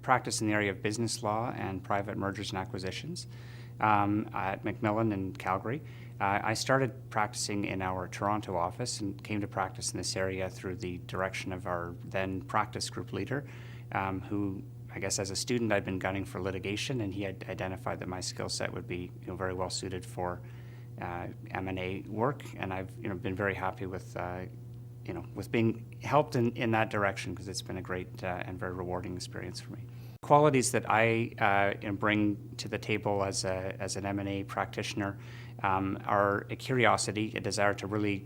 practice in the area of business law and private mergers and acquisitions at McMillan in Calgary. I started practicing in our Toronto office and came to practice in this area through the direction of our then practice group leader, who, I guess as a student, I'd been gunning for litigation, and he had identified that my skill set would be very well suited for M&A work, and I've been very happy with with being helped in that direction, because it's been a great and very rewarding experience for me. Qualities that I bring to the table as an M&A practitioner are a curiosity, a desire to really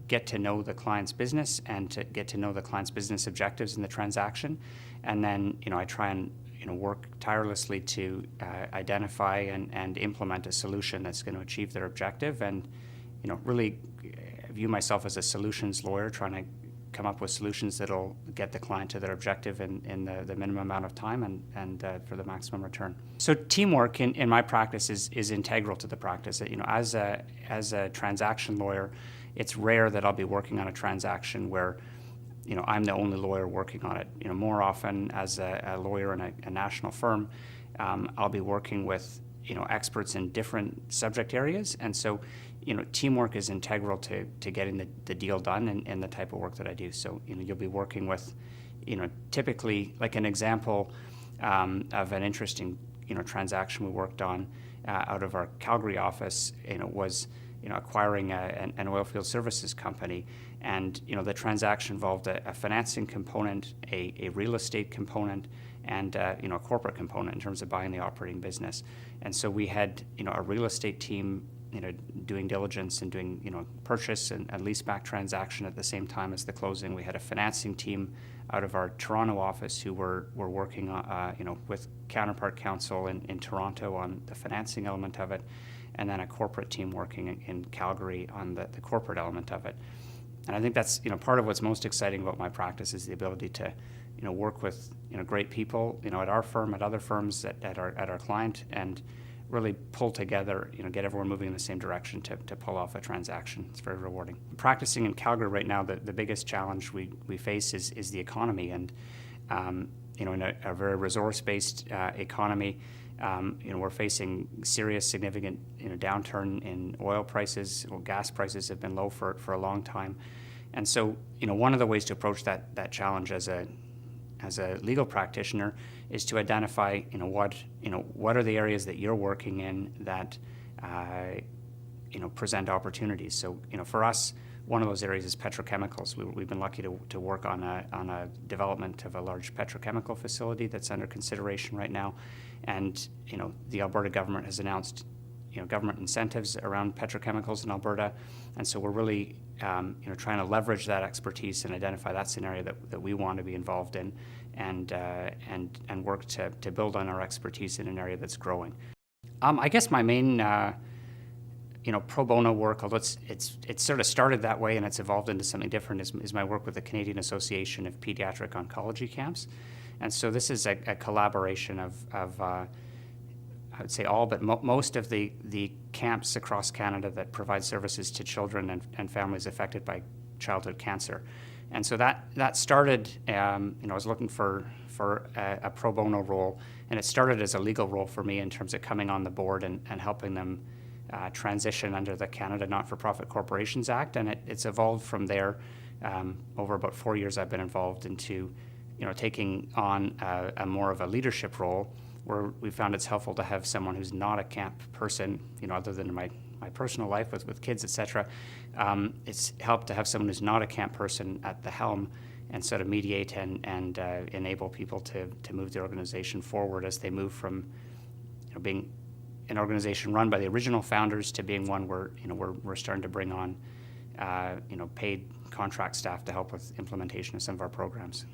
get to know the client's business and to get to know the client's business objectives in the transaction, and then I try and work tirelessly to identify and implement a solution that's going to achieve their objective, and really view myself as a solutions lawyer, trying to come up with solutions that'll get the client to their objective in the minimum amount of time and for the maximum return. So teamwork in my practice is integral to the practice. As a transaction lawyer, it's rare that I'll be working on a transaction where I'm the only lawyer working on it. More often as a lawyer in a national firm, I'll be working with experts in different subject areas, and so teamwork is integral to getting the deal done in the type of work that I do. So you'll be working with typically, like an example of an interesting transaction we worked on out of our Calgary office was acquiring an oilfield services company, and the transaction involved a financing component, a real estate component, and a corporate component in terms of buying the operating business. And so we had a real estate team doing diligence and doing purchase and leaseback transaction at the same time as the closing. We had a financing team out of our Toronto office who were working with counterpart counsel in Toronto on the financing element of it, and then a corporate team working in Calgary on the corporate element of it. And I think that's part of what's most exciting about my practice is the ability to work with great people at our firm, at other firms, at our client, and really pull together, get everyone moving in the same direction to pull off a transaction. It's very rewarding. Practicing in Calgary right now, the biggest challenge we face is the economy, and in a very resource-based economy, we're facing serious, significant downturn in oil prices. Gas prices have been low for a long time, and so one of the ways to approach that challenge as a legal practitioner is to identify what are the areas that you're working in that present opportunities. So for us, one of those areas is petrochemicals. We've been lucky to work on a development of a large petrochemical facility that's under consideration right now, and the Alberta government has announced government incentives around petrochemicals in Alberta, and so we're really trying to leverage that expertise and identify that's an area that we want to be involved in, and work to build on our expertise in an area that's growing. I guess my main pro bono work, although it's sort of started that way and it's evolved into something different, is my work with the Canadian Association of Pediatric Oncology Camps, and so this is a collaboration of I would say all but most of the camps across Canada that provide services to children and families affected by childhood cancer. And so that started, I was looking for a pro bono role, and it started as a legal role for me in terms of coming on the board and helping them transition under the Canada Not-for-Profit Corporations Act, and it's evolved from there. Over about 4 years I've been involved into taking on a more of a leadership role, where we found it's helpful to have someone who's not a camp person, other than in my personal life with kids, etc. It's helped to have someone who's not a camp person at the helm and sort of mediate and enable people to move the organization forward as they move from being an organization run by the original founders to being one where we're starting to bring on paid contract staff to help with implementation of some of our programs.